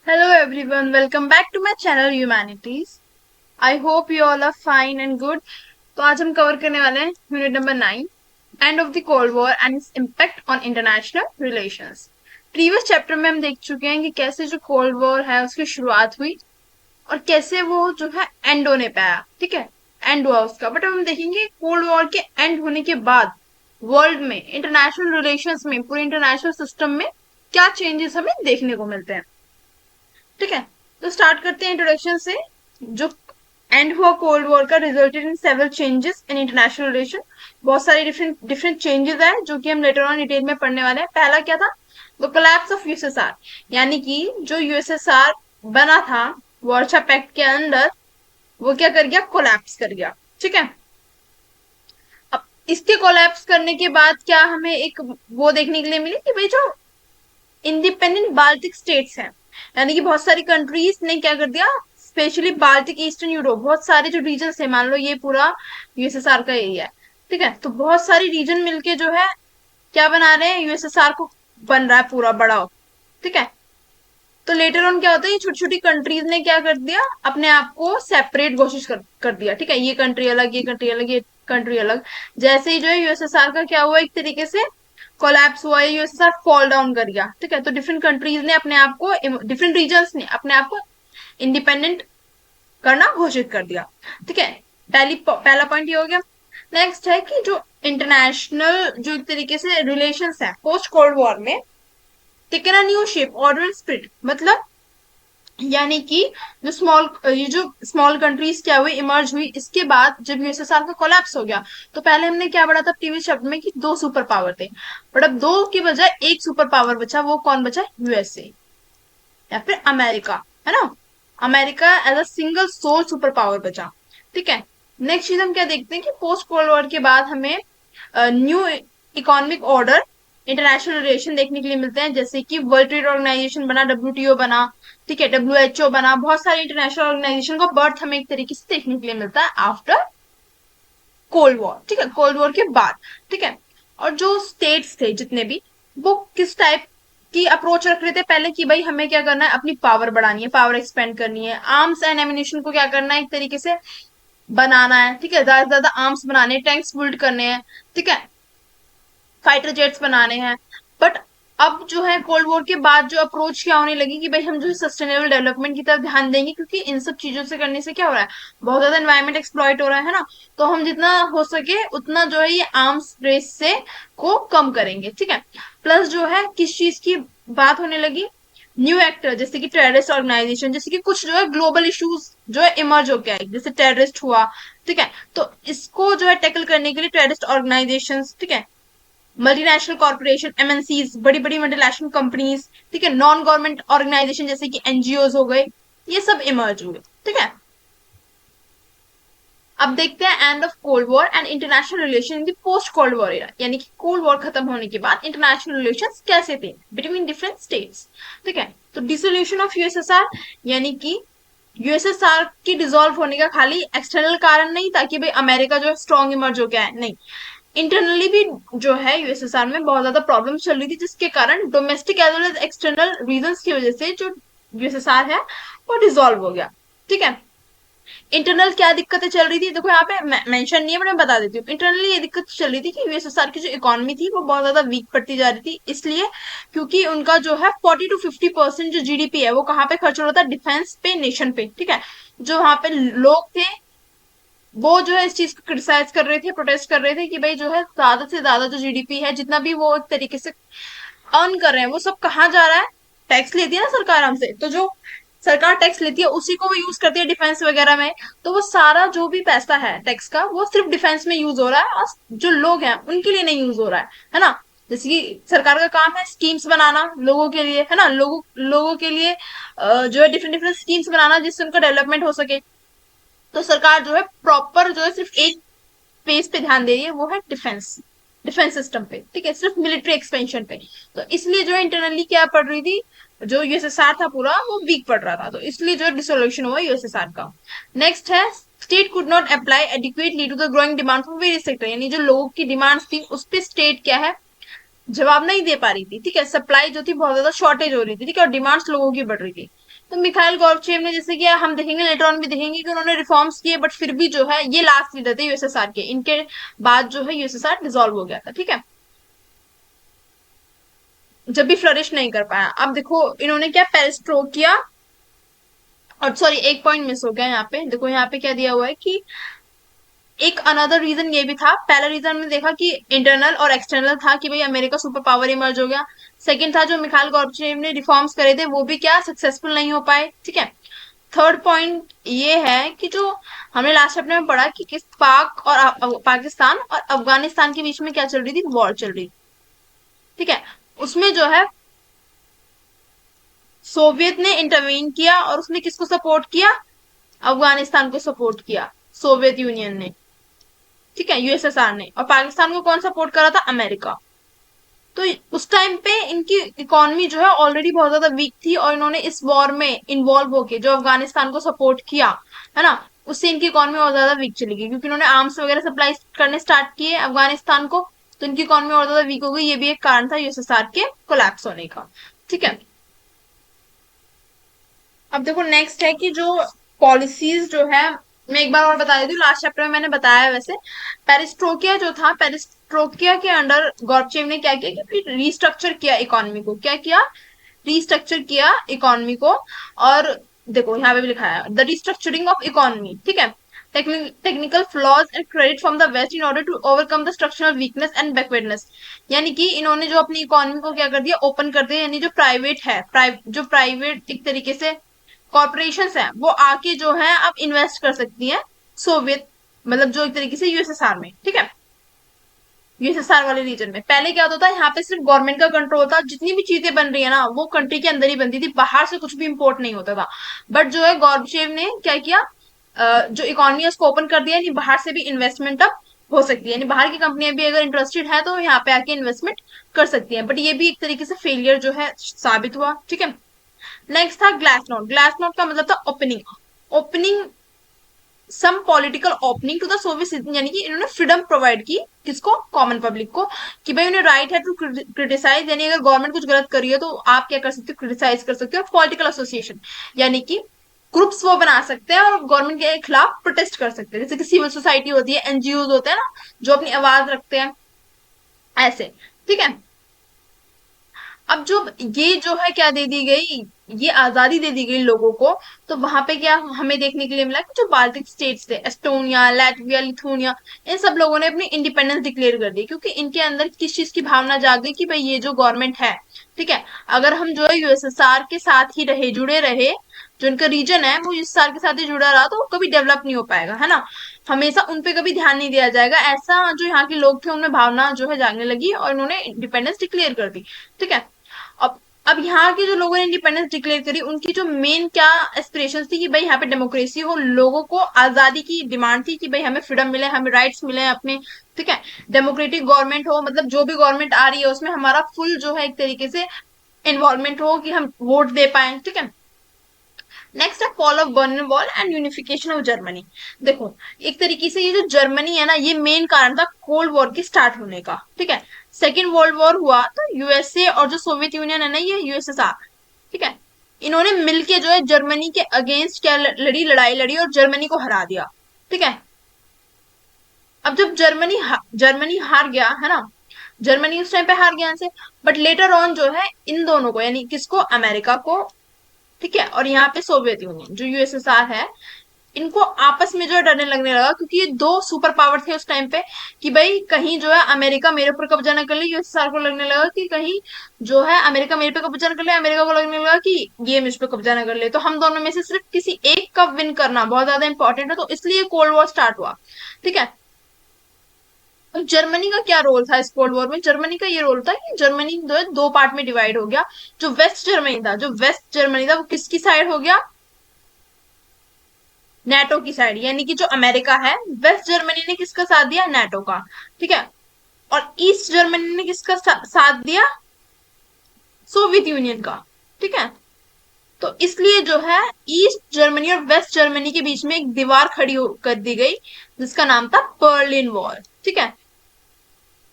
Hello everyone, welcome back to my channel Humanities. I hope you all are fine and good. तो आज हम cover करने वाले हैं unit number 9, and of the cold war and its impact on international relations. Previous chapter में हम देख चुके हैं कि कैसे जो कोल्ड वॉर है उसकी शुरुआत हुई और कैसे वो जो है एंड होने पे आया। ठीक है, एंड हुआ उसका। बट अब हम देखेंगे कोल्ड वॉर के एंड होने के बाद वर्ल्ड में इंटरनेशनल रिलेशंस में, पूरे इंटरनेशनल सिस्टम में क्या चेंजेस हमें देखने को मिलते हैं। ठीक है, तो स्टार्ट करते हैं इंट्रोडक्शन से। जो एंड हुआ कोल्ड वॉर का resulted in several changes in international relation. बहुत सारे डिफरेंट डिफरेंट चेंजेस है जो कि हम लेटर ऑन डिटेल में पढ़ने वाले हैं। पहला क्या था? द कोलैप्स ऑफ यूएसएसआर, यानी कि जो यूएसएसआर बना था वार्शा पैक्ट के अंदर, वो क्या कर गया? कोलैप्स कर गया। ठीक है, अब इसके कोलैप्स करने के बाद क्या हमें एक वो देखने के लिए मिली कि भाई जो इंडिपेंडेंट बाल्टिक स्टेट्स हैं, यानी कि बहुत सारी कंट्रीज ने क्या कर दिया, स्पेशली बाल्टिक ईस्टर्न यूरोप, बहुत सारे जो रीजन है, मान लो ये पूरा यूएसएसआर का एरिया है। ठीक है, तो बहुत सारी रीजन मिलके जो है क्या बना रहे हैं, यूएसएसआर को बन रहा है पूरा बड़ा। ठीक है, तो लेटर ऑन क्या होता है, ये छोटी छोटी कंट्रीज ने क्या कर दिया, अपने आप को सेपरेट घोषित कर दिया। ठीक है, ये कंट्री अलग, ये कंट्री अलग, ये कंट्री अलग। जैसे ही जो है यूएसएसआर का क्या हुआ, एक तरीके से कोलैप्स हुआ, यूएसएसआर फॉल डाउन कर गया। ठीक है, तो डिफरेंट कंट्रीज ने अपने आप को, डिफरेंट रीजन्स ने अपने आप को इंडिपेंडेंट करना घोषित कर दिया। ठीक है, पहला पॉइंट ये हो गया। नेक्स्ट है कि जो इंटरनेशनल जो एक तरीके से रिलेशंस है पोस्ट कोल्ड वॉर में, taken a new shape, order and spirit. मतलब यानी कि जो ये जो स्मॉल कंट्रीज क्या हुई, इमर्ज हुई इसके बाद जब यूएसएसआर का कोलैप्स हो गया। तो पहले हमने क्या पढ़ा था प्रीवियस चैप्टर में कि दो सुपर पावर थे, बट अब दो की बजाय एक सुपर पावर बचा। वो कौन बचा? यूएसए या फिर अमेरिका, है ना। America as a single sole super power बचा। ठीक है, नेक्स्ट चीज हम क्या देखते हैं कि पोस्ट कोल्ड वॉर के बाद हमें new economic order, international relation देखने के लिए मिलते हैं। जैसे कि वर्ल्ड ट्रेड ऑर्गेनाइजेशन बना, डब्ल्यूटीओ बना, ठीक है, डब्ल्यूएचओ बना। बहुत सारी इंटरनेशनल ऑर्गेनाइजेशन का बर्थ हमें एक तरीके से देखने के लिए मिलता है आफ्टर कोल्ड वॉर। ठीक है, कोल्ड वॉर के बाद। ठीक है, और जो स्टेट्स थे जितने भी, वो किस टाइप की अप्रोच रख रहे थे पहले कि भाई हमें क्या करना है, अपनी पावर बढ़ानी है, पावर एक्सपेंड करनी है, आर्म्स एंड एमिनेशन को क्या करना है, एक तरीके से बनाना है। ठीक है, ज्यादा से ज्यादा आर्म्स बनाने, टैंक्स बिल्ड करने हैं। ठीक है, फाइटर जेट्स बनाने हैं। बट अब जो है कोल्ड वॉर के बाद जो अप्रोच क्या होने लगी कि भाई हम जो सस्टेनेबल डेवलपमेंट की तरफ ध्यान देंगे, क्योंकि इन सब चीजों से करने से क्या हो रहा है, बहुत ज्यादा एनवायरमेंट एक्सप्लॉइट हो रहा है ना। तो हम जितना हो सके उतना जो है ये आर्म्स रेस से को कम करेंगे। ठीक है, प्लस जो है किस चीज की बात होने लगी, न्यू एक्टर जैसे कि टेररिस्ट ऑर्गेनाइजेशन, जैसे कि कुछ जो है ग्लोबल इश्यूज जो है इमर्ज हो गया है, जैसे टेररिस्ट हुआ। ठीक है, तो इसको जो है टैकल करने के लिए टेररिस्ट ऑर्गेनाइजेशन, ठीक है, मल्टीनेशनल कॉर्पोरेशन, एमएनसीज, बड़ी बड़ी मल्टीनेशनल कंपनीज, ठीक है, नॉन गवर्नमेंट ऑर्गेनाइजेशन जैसे कि एनजीओ हो गए, ये सब इमर्ज हुए। ठीक है, अब देखते हैं end of cold war and international relation in the post cold war era, यानी कि कोल्ड वॉर खत्म होने के बाद इंटरनेशनल रिलेशंस कैसे थे बिटवीन डिफरेंट स्टेट्स। ठीक है, तो डिसोल्यूशन ऑफ यूएसएसआर, यानी कि यूएसएसआर की डिसॉल्व होने का खाली एक्सटर्नल कारण नहीं था कि भाई अमेरिका जो स्ट्रॉन्ग इमर्ज हो गया है, नहीं। इंटरनली भी जो है यूएसएसआर में बहुत ज्यादा प्रॉब्लम चल रही थी, जिसके कारण domestic as well as external reasons की वजह से जो यूएसएसआर है वो डिसॉल्व हो गया। ठीक है, इंटरनल क्या दिक्कतें चल रही थी, देखो यहाँ पे मेंशन नहीं है, बट मैं बता देती हूँ। इंटरनली ये दिक्कत चल रही थी कि यूएसएसआर की जो इकोनॉमी थी वो बहुत ज्यादा वीक पड़ती जा रही थी। इसलिए क्योंकि उनका जो है 40 to 50% जो जीडीपी है वो कहाँ पे खर्च हो रहा था, डिफेंस पे, नेशन पे। ठीक है, जो वहां पे लोग थे वो जो है इस चीज को क्रिटिसाइज कर रहे थे, प्रोटेस्ट कर रहे थे कि भाई जो है ज्यादा से ज्यादा जो जीडीपी है, जितना भी वो एक तरीके से अर्न कर रहे हैं, वो सब कहाँ जा रहा है? टैक्स लेती है ना सरकार हमसे, तो जो सरकार टैक्स लेती है उसी को वो यूज करती है डिफेंस वगैरह में। तो वो सारा जो भी पैसा है टैक्स का, वो सिर्फ डिफेंस में यूज हो रहा है, और जो लोग हैं उनके लिए नहीं यूज हो रहा है ना। जैसे कि सरकार का काम है स्कीम्स बनाना लोगों के लिए, है ना, लोगों लोगों के लिए जो है डिफरेंट डिफरेंट स्कीम्स बनाना जिससे उनका डेवलपमेंट हो सके। तो सरकार जो है प्रॉपर जो है सिर्फ एक पेज पे ध्यान दे रही है, वो है डिफेंस, डिफेंस सिस्टम पे। ठीक है, सिर्फ मिलिट्री एक्सपेंशन पे। तो इसलिए जो इंटरनली क्या पड़ रही थी, जो यूएसएसआर था पूरा वो वीक पड़ रहा था, तो इसलिए जो डिसोल्यूशन हुआ यूएसएसआर का। नेक्स्ट है state could not apply adequately to the growing demand from various sector, यानी जो लोगों की डिमांड्स थी उस पे स्टेट क्या है, जवाब नहीं दे पा रही थी। ठीक है, सप्लाई जो थी बहुत ज्यादा शॉर्टेज हो रही थी। ठीक है, और डिमांड्स लोगों की बढ़ रही थी। तो मिखाइल गोर्बाचेव ने, जैसे कि हम देखेंगे लेटर ऑन भी देखेंगे कि उन्होंने रिफॉर्म्स किए, बट फिर भी जो है ये लास्ट लीडर थे यूएसएसआर के, इनके बाद जो है यूएसएसआर डिसॉल्व हो गया था, ठीक है, जब भी फ्लरिश नहीं कर पाया। अब देखो इन्होंने क्या पेरिस्ट्रोक किया, और सॉरी एक पॉइंट मिस हो गया यहाँ पे, देखो यहाँ पे क्या दिया हुआ है कि एक अनदर रीजन ये भी था, पहला रीजन हमने देखा कि इंटरनल और एक्सटर्नल था कि भाई अमेरिका सुपर पावर इमर्ज हो गया। सेकंड था जो मिखाइल गोर्बाचेव ने रिफॉर्म्स करे थे वो भी क्या सक्सेसफुल नहीं हो पाए, ठीक है। थर्ड पॉइंट ये है कि जो हमने लास्ट चैप्टर में पढ़ा कि किस पाक और पाकिस्तान और अफगानिस्तान के बीच में क्या चल रही थी, वॉर चल रही, ठीक है। उसमें जो है सोवियत ने इंटरवीन किया और उसने किसको सपोर्ट किया, अफगानिस्तान को सपोर्ट किया, सोवियत यूनियन ने, ठीक है, यूएसएसआर ने। और पाकिस्तान को कौन सपोर्ट करा था, अमेरिका। तो उस टाइम पे इनकी इकोनॉमी जो है ऑलरेडी बहुत ज्यादा वीक थी, और इन्होंने इस वॉर में इन्वॉल्व होके जो अफगानिस्तान को सपोर्ट किया, है ना, उससे इनकी इकोनॉमी और ज्यादा वीक चली गई, क्योंकि उन्होंने आर्म्स वगैरह सप्लाई करने स्टार्ट किए अफगानिस्तान को, तो इनकी इकोनॉमी और ज्यादा वीक हो गई। ये भी एक कारण था यूएसएसआर के कोलैप्स होने का, ठीक है। अब देखो नेक्स्ट है कि जो पॉलिसीज जो है, मैं एक बार और बता देती हूँ, लास्ट चैप्टर में मैंने बताया है वैसे। पेरिस्ट्रोकिया जो था, पेरिस्ट्रोकिया के अंडर गोर्बाचेव ने क्या किया कि रिस्ट्रक्चर किया इकोनॉमी को, क्या किया, रिस्ट्रक्चर किया इकोनॉमी को। और देखो यहाँ पे भी लिखा है द रिस्ट्रक्चरिंग ऑफ इकोनॉमी, ठीक है, technical flaws and credit from the west in order to overcome the structural weakness and backwardness. यानी कि इन्होंने जो अपनी इकोनॉमी को क्या कर दिया, ओपन कर दिया, यानी जो प्राइवेट है, जो प्राइवेट एक तरीके से कॉर्पोरेशन है वो आके जो है अब इन्वेस्ट कर सकती है सोवियत, मतलब जो एक तरीके से यूएसएसआर में, ठीक है, यूएसएसआर वाले रीजन में। पहले क्या होता था, यहाँ पे सिर्फ गवर्नमेंट का कंट्रोल था, जितनी भी चीजें बन रही है ना वो कंट्री के अंदर ही बनती थी, बाहर से कुछ भी इम्पोर्ट नहीं होता था। बट जो है गोर्बाचेव ने क्या किया, जो इकोनॉमी है उसको ओपन कर दिया, यानी बाहर से भी इन्वेस्टमेंट अब हो सकती है, यानी बाहर की कंपनियां भी अगर इंटरेस्टेड है तो यहाँ पे आके इन्वेस्टमेंट कर सकती है। बट ये भी एक तरीके से फेलियर जो है साबित हुआ, ठीक है। नेक्स्ट था ग्लास नोट। ग्लास नोट का मतलब था opening, opening some political opening to the Soviet citizen, यानी कि इन्होंने फ्रीडम प्रोवाइड की किसको, कॉमन पब्लिक को, कि भाई उन्हें राइट है टू क्रिटिसाइज, यानी अगर गवर्नमेंट कुछ गलत कर रही है तो आप क्या कर सकते हो, क्रिटिसाइज कर सकते हो। पॉलिटिकल एसोसिएशन, यानी कि ग्रुप्स वो बना सकते हैं और गवर्नमेंट के खिलाफ प्रोटेस्ट कर सकते हैं, जैसे कि सिविल सोसाइटी होती है, एनजीओ होते हैं ना जो अपनी आवाज रखते हैं, ऐसे, ठीक है। अब जो ये जो है क्या दे दी गई, ये आजादी दे दी गई लोगों को, तो वहां पे क्या हमें देखने के लिए मिला कि जो बाल्टिक स्टेट्स थे, एस्टोनिया, लैटविया, लिथुनिया, इन सब लोगों ने अपनी इंडिपेंडेंस डिक्लेयर कर दी, क्योंकि इनके अंदर किस चीज की भावना जाग गई कि भाई ये जो गवर्नमेंट है, ठीक है, अगर हम जो है यूएसएसआर के साथ ही रहे, जुड़े रहे, जो इनका रीजन है वो यूएसएसआर के साथ ही जुड़ा रहा, तो वो कभी डेवलप नहीं हो पाएगा, है ना, हमेशा उन पे कभी ध्यान नहीं दिया जाएगा, ऐसा जो यहाँ के लोग थे उनमें भावना जो है जागने लगी और इन्होंने इंडिपेंडेंस डिक्लेयर कर दी, ठीक है। अब अब यहाँ के जो लोगों ने इंडिपेंडेंस डिक्लेयर करी, उनकी जो मेन क्या एस्पिरेशन थी कि भाई यहाँ पे डेमोक्रेसी हो, लोगों को आजादी की डिमांड थी कि भाई हमें फ्रीडम मिले, हमें राइट्स मिले अपने, ठीक है, डेमोक्रेटिक गवर्नमेंट हो, मतलब जो भी गवर्नमेंट आ रही है उसमें हमारा फुल जो है एक तरीके से इन्वॉल्वमेंट हो कि हम वोट दे पाए, ठीक है। नेक्स्ट है fall of Berlin wall and unification of Germany. देखो एक तरीके से ये जो जर्मनी है ना, ये मेन कारण था कोल्ड वॉर के स्टार्ट होने का, ठीक है। सेकेंड वर्ल्ड वॉर हुआ तो यूएसए और जो सोवियत यूनियन है ना, ये यूएसएसआर, ठीक है, इन्होंने मिलके जो है जर्मनी के अगेंस्ट क्या लड़ी, लड़ाई लड़ी और जर्मनी को हरा दिया, ठीक है। अब जब जर्मनी हार गया है ना, जर्मनी उस टाइम पे हार गया से, बट लेटर ऑन जो है इन दोनों को, यानी किसको, अमेरिका को, ठीक है, और यहाँ पे सोवियत यूनियन जो यूएसएसआर है, इनको आपस में जो है डरने लगने लगा, क्योंकि ये दो सुपर पावर थे उस टाइम पे, कि भाई कहीं जो है अमेरिका मेरे ऊपर कब्जा न कर ले, यूएसएसआर को लगने लगा कि कहीं जो है अमेरिका मेरे पे कब्जा न कर ले, अमेरिका को लगने लगा कि ये मुझ पे कब्जा न कर ले, तो हम दोनों में से सिर्फ किसी एक का विन करना बहुत ज्यादा इंपॉर्टेंट है, तो इसलिए कोल्ड वॉर स्टार्ट हुआ, ठीक है। अब जर्मनी का क्या रोल था इस कोल्ड वॉर में, जर्मनी का ये रोल था कि जर्मनी जो है दो पार्ट में डिवाइड हो गया। जो वेस्ट जर्मनी था, जो वेस्ट जर्मनी था वो किसकी साइड हो गया, नेटो की साइड, यानी कि जो अमेरिका है, वेस्ट जर्मनी ने किसका साथ दिया, नेटो का, ठीक है। और ईस्ट जर्मनी ने किसका साथ दिया, सोवियत यूनियन का, ठीक है। तो इसलिए जो है ईस्ट जर्मनी और वेस्ट जर्मनी के बीच में एक दीवार खड़ी कर दी गई, जिसका नाम था पर्लिन वॉल, ठीक है।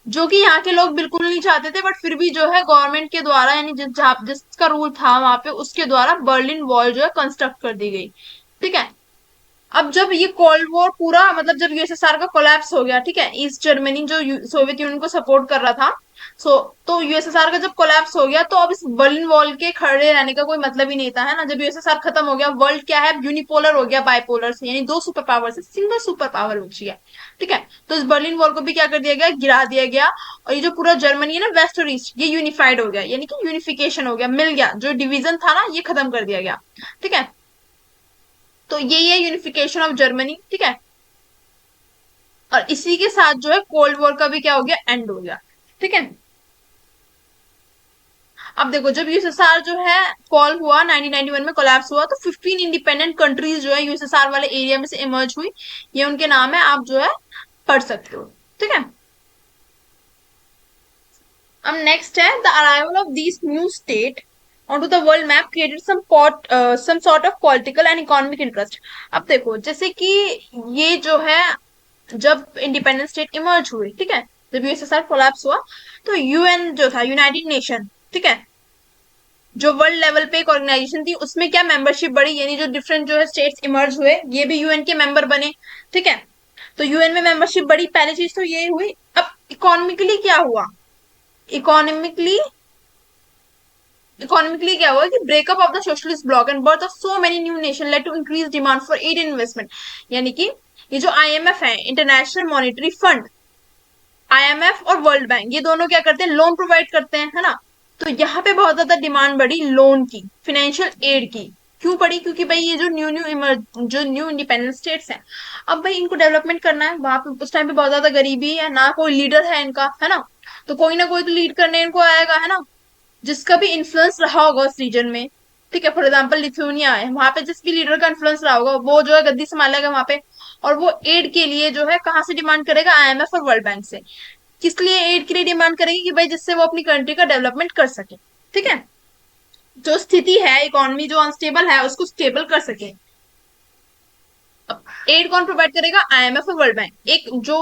जो कि यहाँ के लोग बिल्कुल नहीं चाहते थे, बट फिर भी जो है गवर्नमेंट के द्वारा, यानी जिसका रूल था वहां पे, उसके द्वारा बर्लिन वॉल जो है कंस्ट्रक्ट कर दी गई। ठीक है। अब जब ये कोल्ड वॉर पूरा, मतलब जब यूएसएसआर का कोलैप्स हो गया, ठीक है, ईस्ट जर्मनी जो सोवियत यूनियन को सपोर्ट कर रहा था, सो तो यूएसएसआर का जब कोलैप्स हो गया, तो अब इस बर्लिन वॉल के खड़े रहने का कोई मतलब ही नहीं था, है ना। जब यूएसएसआर खत्म हो गया, वर्ल्ड क्या है, यूनिपोलर हो गया बाइपोलर से, यानी दो सुपर पावर से सिंगल सुपर पावर बची है। ठीक है। तो इस बर्लिन वॉल को भी क्या कर दिया गया, गिरा दिया गया। और ये जो पूरा जर्मनी है ना, वेस्ट और ईस्ट, ये यूनिफाइड हो गया, यानी कि यूनिफिकेशन हो गया, मिल गया, जो डिवीजन था ना ये खत्म कर दिया गया। ठीक है। तो यही है यूनिफिकेशन ऑफ जर्मनी। ठीक है। और इसी के साथ जो है कोल्ड वॉर का भी क्या हो गया, एंड हो गया। ठीक है। अब देखो, जब यूएसएसआर जो है फॉल हुआ, 1991 में कोलैप्स हुआ, तो 15 इंडिपेंडेंट कंट्रीज जो है यूएसएसआर वाले एरिया में से इमर्ज हुई। ये उनके नाम है, आप जो है पढ़ सकते हो। ठीक है। अब नेक्स्ट है, the arrival of this new state onto the world map created some sort of political and economic interest। अब देखो, जैसे कि ये जो है, जब इंडिपेंडेंट स्टेट इमर्ज हुए, ठीक है, जब यूएसएसआर कोलैप्स हुआ, तो यूएन जो था, यूनाइटेड नेशन, ठीक है, जो वर्ल्ड लेवल पे एक ऑर्गेनाइजेशन थी, उसमें क्या मेंबरशिप बढ़ी, यानी जो डिफरेंट जो है स्टेट्स इमर्ज हुए, ये भी यूएन के मेंबर बने। ठीक है। तो यूएन में मेंबरशिप बढ़ी, पहली चीज तो ये हुई। अब इकोनॉमिकली क्या हुआ, इकोनॉमिकली इकोनॉमिकली क्या हुआ कि breakup of the socialist bloc and birth of so many new nation led to increase demand for aid investment. यानी कि ये जो आईएमएफ है, इंटरनेशनल मॉनिटरी फंड, आईएमएफ और वर्ल्ड बैंक, ये दोनों क्या करते हैं, लोन प्रोवाइड करते हैं, है ना। तो यहाँ पे बहुत ज्यादा डिमांड बढ़ी लोन की, फाइनेंशियल एड की। क्यों बढ़ी, क्योंकि भाई ये जो न्यू इंडिपेंडेंट स्टेट्स हैं, अब भाई इनको डेवलपमेंट करना है, वहां पे उस टाइम पे बहुत ज्यादा गरीबी है ना, कोई लीडर है इनका, है ना। तो कोई ना कोई तो लीड करने इनको आएगा, है ना, जिसका भी इन्फ्लुएंस रहा होगा उस रीजन में। ठीक है। फॉर एग्जाम्पल लिथुआनिया है, वहां पे जिस भी लीडर का इन्फ्लुएंस रहा होगा, वो जो है गद्दी संभालेगा वहां पे। और वो एड के लिए जो है कहाँ से डिमांड करेगा, आईएमएफ और वर्ल्ड बैंक से। किस लिए एड के लिए डिमांड करेगी, कि भाई जिससे वो अपनी कंट्री का डेवलपमेंट कर सके। ठीक है। जो स्थिति है, इकोनॉमी जो अनस्टेबल है, उसको स्टेबल कर सके। अब एड कौन प्रोवाइड करेगा, आईएमएफ और वर्ल्ड बैंक। एक जो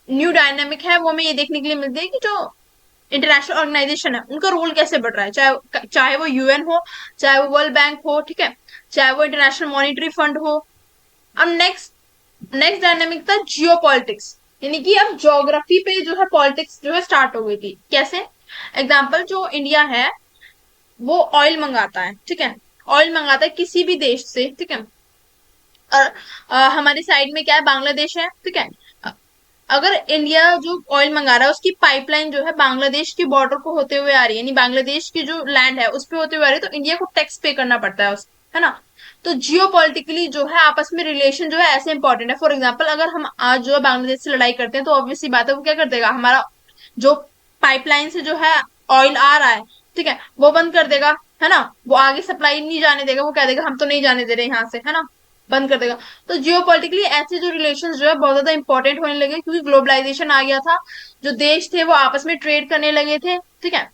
न्यू डायनेमिक है वो हमें ये देखने के लिए मिलती है कि जो इंटरनेशनल ऑर्गेनाइजेशन है, उनका रोल कैसे बढ़ रहा है, चाहे चाहे वो यूएन हो, चाहे वो वर्ल्ड बैंक हो, ठीक है, चाहे वो इंटरनेशनल मॉनिटरी फंड हो। अब नेक्स्ट नेक्स्ट डायनेमिक था जियो पॉलिटिक्स, यानी कि अब ज्योग्राफी पे जो है पॉलिटिक्स जो है स्टार्ट हो गई थी। कैसे, एग्जाम्पल, जो इंडिया है वो ऑयल मंगाता है, ठीक है, ऑयल मंगाता है किसी भी देश से, ठीक है। और हमारे साइड में क्या है, बांग्लादेश है, ठीक है। अ, अगर इंडिया जो ऑयल मंगा रहा है, उसकी पाइपलाइन जो है बांग्लादेश के बॉर्डर को होते हुए आ रही है, यानी बांग्लादेश की जो लैंड है उस पे होते हुए आ रही है, तो इंडिया को टैक्स पे करना पड़ता है है ना। तो जियो पॉलिटिकली जो है आपस में रिलेशन जो है ऐसे इंपॉर्टेंट है। फॉर एग्जाम्पल, अगर हम आज जो है बांग्लादेश से लड़ाई करते हैं, तो ऑब्वियसली बात है, वो क्या कर देगा, हमारा जो पाइपलाइन से जो है ऑयल आ रहा है, ठीक है, वो बंद कर देगा, है ना। वो आगे सप्लाई नहीं जाने देगा, वो कह देगा हम तो नहीं जाने दे रहे यहाँ से, है ना, बंद कर देगा। तो जियो पॉलिटिकली ऐसे जो रिलेशन जो है बहुत ज्यादा इंपॉर्टेंट होने लगे, क्योंकि ग्लोबलाइजेशन आ गया था। जो देश थे वो आपस में ट्रेड करने लगे थे, ठीक है।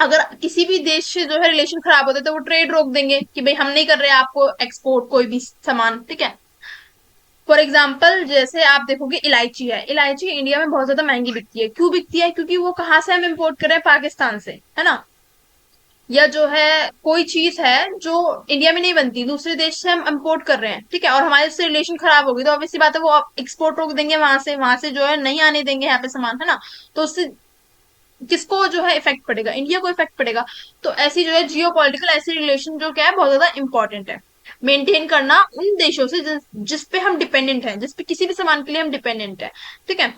अगर किसी भी देश से जो है रिलेशन खराब होते तो वो ट्रेड रोक देंगे, कि भाई हम नहीं कर रहे आपको एक्सपोर्ट कोई भी सामान, ठीक है। फॉर एग्जाम्पल, जैसे आप देखोगे इलायची है, इलायची इंडिया में बहुत ज्यादा महंगी बिकती है। क्यों बिकती है, क्योंकि वो कहाँ से हम इम्पोर्ट कर रहे हैं, पाकिस्तान से, है ना। या जो है कोई चीज है जो इंडिया में नहीं बनती, दूसरे देश से हम इम्पोर्ट कर रहे हैं, ठीक है, और हमारे से रिलेशन खराब होगी, तो ऑब्वियसली बात है वो एक्सपोर्ट रोक देंगे, वहां से जो है नहीं आने देंगे यहाँ पे सामान, है ना। तो उससे किसको जो है इफेक्ट पड़ेगा, इंडिया को इफेक्ट पड़ेगा। तो ऐसी जो है जियो पॉलिटिकल ऐसी रिलेशन जो क्या है बहुत ज्यादा इंपॉर्टेंट है मेंटेन करना उन देशों से जिस पे हम डिपेंडेंट है, जिस पे किसी भी सामान के लिए हम डिपेंडेंट है, ठीक है।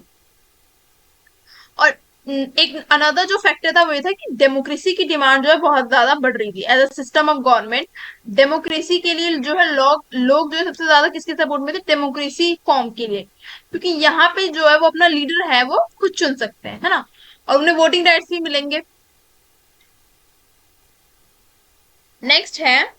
और एक अनदर जो फैक्टर था वो ये था कि डेमोक्रेसी की डिमांड जो है बहुत ज्यादा बढ़ रही थी as a system of government. Democracy के लिए जो है लोग लोग जो है सबसे ज्यादा किसके सपोर्ट में थे, डेमोक्रेसी फॉर्म के लिए, क्योंकि यहाँ पे जो है वो अपना लीडर है वो खुद चुन सकते हैं, है ना, और उन्हें वोटिंग राइट्स भी मिलेंगे। नेक्स्ट है,